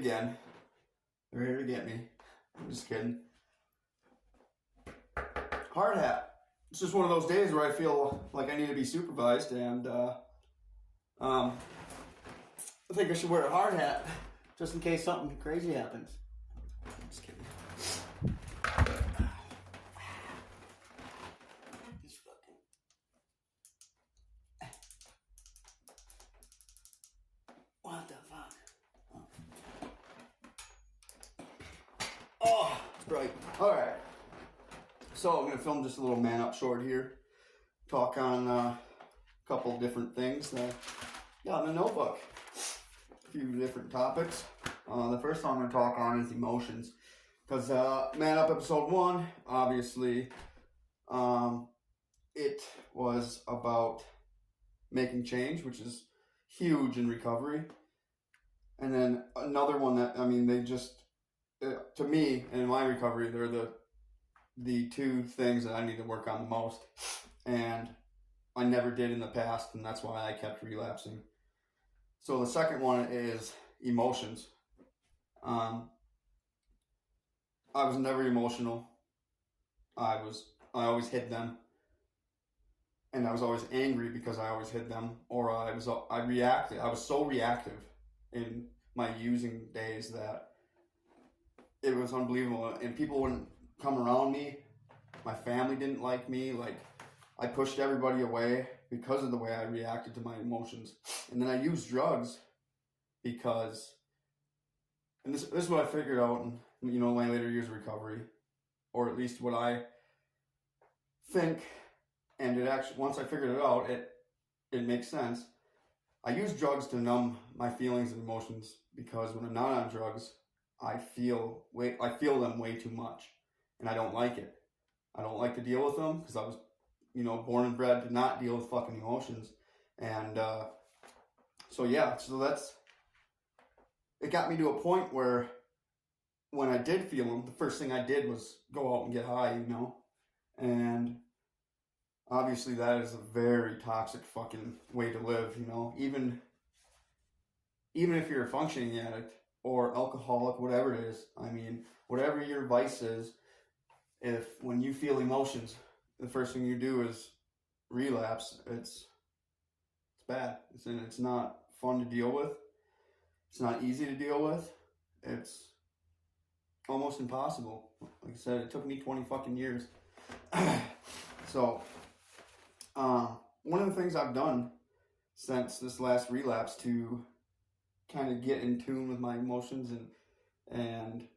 again. They're here to get me. I'm just kidding. Hard hat. It's just one of those days where I feel like I need to be supervised, and I think I should wear a hard hat just in case something crazy happens. I'm just kidding. This fucking. What the fuck? Oh, it's bright. All right. So I'm going to film just a little man up short here. Talk on a couple different things that I got in the notebook. A few different topics. The first one I'm going to talk on is emotions. Because Man Up episode 1, obviously, it was about making change, which is huge in recovery. And then another one that, they just, to me, and in my recovery, they're the two things that I need to work on the most. And I never did in the past, and that's why I kept relapsing. So the second one is emotions. I was never emotional. I always hid them. And I was always angry because I always hid them. Or I reacted. I was so reactive in my using days that it was unbelievable. And people wouldn't come around me. My family didn't like me. Like, I pushed everybody away because of the way I reacted to my emotions. And then I used drugs because, and this is what I figured out in, my later years of recovery, or at least what I think. And it actually, once I figured it out, it makes sense. I use drugs to numb my feelings and emotions because when I'm not on drugs, I feel them way too much, and I don't like it. I don't like to deal with them because I was, born and bred to not deal with fucking emotions. And so it got me to a point where when I did feel them, the first thing I did was go out and get high, and obviously that is a very toxic fucking way to live, even if you're a functioning addict or alcoholic, whatever it is. Whatever your vice is, if when you feel emotions, the first thing you do is relapse, it's bad. It's not fun to deal with. It's not easy to deal with. It's almost impossible. Like I said, it took me 20 fucking years. So, one of the things I've done since this last relapse to kind of get in tune with my emotions and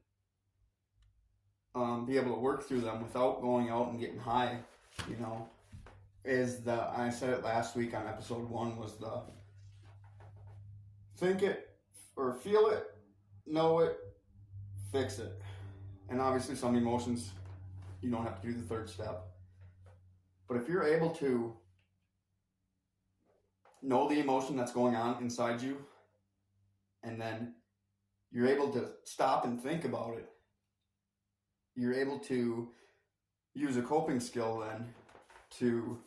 be able to work through them without going out and getting high, is I said it last week on episode 1, was the think it or feel it, know it, fix it. And obviously some emotions, you don't have to do the third step. But if you're able to know the emotion that's going on inside you, and then you're able to stop and think about it, you're able to use a coping skill then to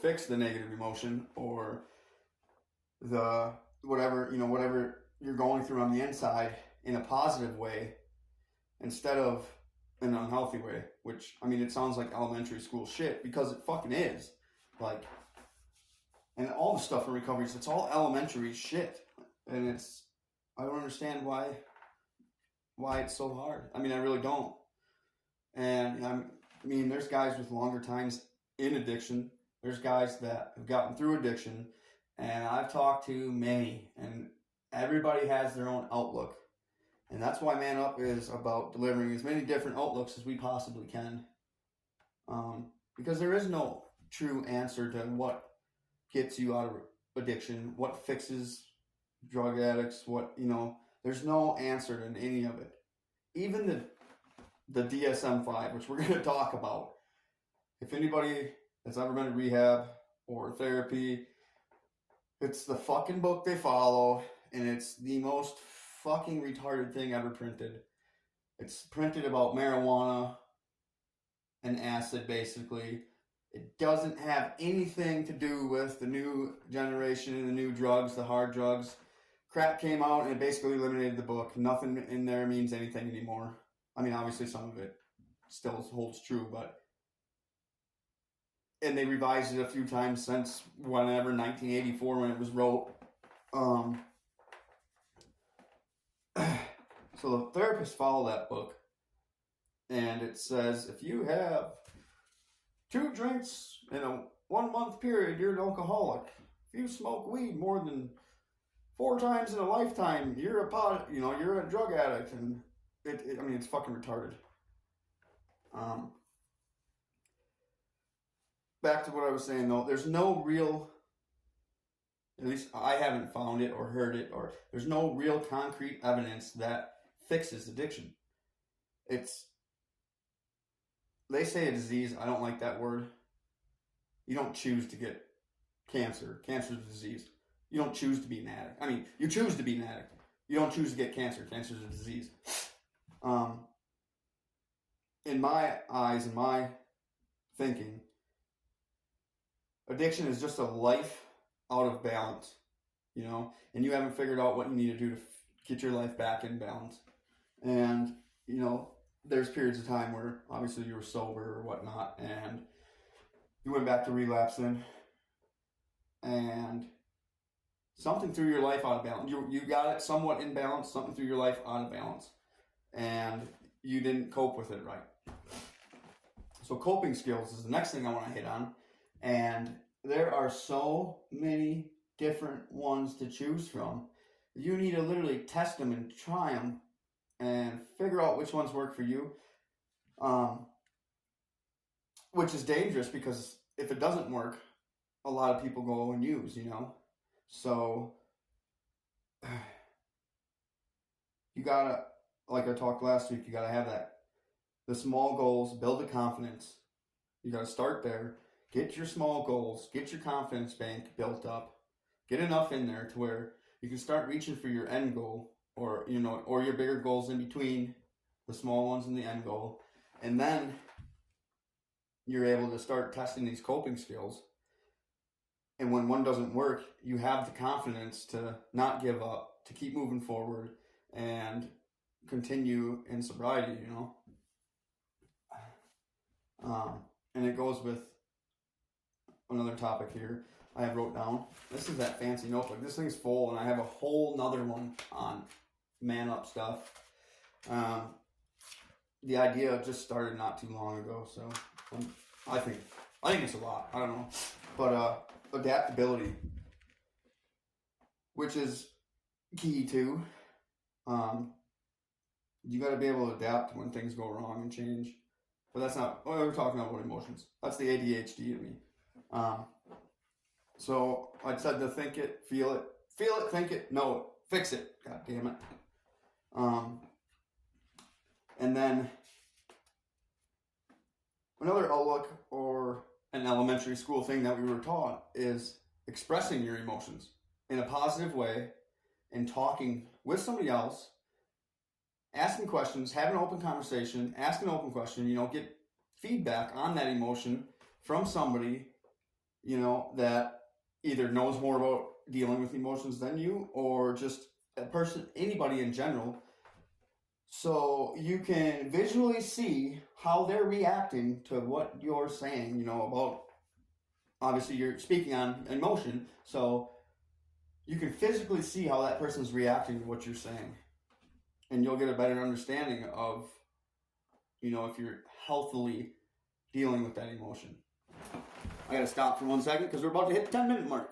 fix the negative emotion or the whatever you're going through on the inside in a positive way instead of an unhealthy way, which, it sounds like elementary school shit because it fucking is. Like, and all the stuff in recovery, it's all elementary shit. And I don't understand why it's so hard. I really don't. And there's guys with longer times in addiction. There's guys that have gotten through addiction, and I've talked to many, and everybody has their own outlook. And that's why Man Up is about delivering as many different outlooks as we possibly can. Because there is no true answer to what gets you out of addiction, what fixes drug addicts, there's no answer in any of it. Even the DSM-5, which we're going to talk about. If anybody has ever been to rehab or therapy, it's the fucking book they follow, and it's the most fucking retarded thing ever printed. It's printed about marijuana and acid, basically. It doesn't have anything to do with the new generation and the new drugs, the hard drugs. crack came out and it basically eliminated the book. Nothing in there means anything anymore. I mean, obviously some of it still holds true, but and they revised it a few times since whenever 1984 when it was wrote. So the therapists follow that book, and it says if you have 2 drinks in a 1 month period, you're an alcoholic. If you smoke weed more than 4 times in a lifetime, you're you're a drug addict, and I mean, it's fucking retarded. Back to what I was saying though, there's no real, at least I haven't found it or heard it, or there's no real concrete evidence that fixes addiction. They say a disease. I don't like that word. You don't choose to get cancer. Cancer is a disease. You don't choose to be an addict. I mean, you choose to be an addict. You don't choose to get cancer. Cancer is a disease. In my eyes, in my thinking, addiction is just a life out of balance, and you haven't figured out what you need to do to get your life back in balance. And, there's periods of time where obviously you were sober or whatnot, and you went back to relapsing, and something threw your life out of balance. You got it somewhat in balance, something threw your life out of balance, and you didn't cope with it right. So coping skills is the next thing I want to hit on, and there are so many different ones to choose from. You need to literally test them and try them and figure out which ones work for you, which is dangerous because if it doesn't work, a lot of people go and use, So you gotta, like I talked last week, you gotta have the small goals, build the confidence. You gotta start there. Get your small goals, get your confidence bank built up, get enough in there to where you can start reaching for your end goal, or or your bigger goals in between the small ones and the end goal. And then you're able to start testing these coping skills. And when one doesn't work, you have the confidence to not give up, to keep moving forward and continue in sobriety, and it goes with another topic here I have wrote down. This is that fancy notebook. This thing's full, and I have a whole nother one on man up stuff. The idea just started not too long ago, so I think it's a lot. I don't know, but adaptability, which is key too. You got to be able to adapt when things go wrong and change. But that's not. We're talking about emotions. That's the ADHD to me. So I said to think it, feel it, think it, know it, fix it. God damn it. And then another outlook or an elementary school thing that we were taught is expressing your emotions in a positive way and talking with somebody else, asking questions, having an open conversation, ask an open question, get feedback on that emotion from somebody, that either knows more about dealing with emotions than you, or just a person, anybody in general, so you can visually see how they're reacting to what you're saying, about, obviously you're speaking on emotion, so you can physically see how that person's reacting to what you're saying. And you'll get a better understanding of, if you're healthily dealing with that emotion. I gotta stop for 1 second because we're about to hit the 10-minute mark.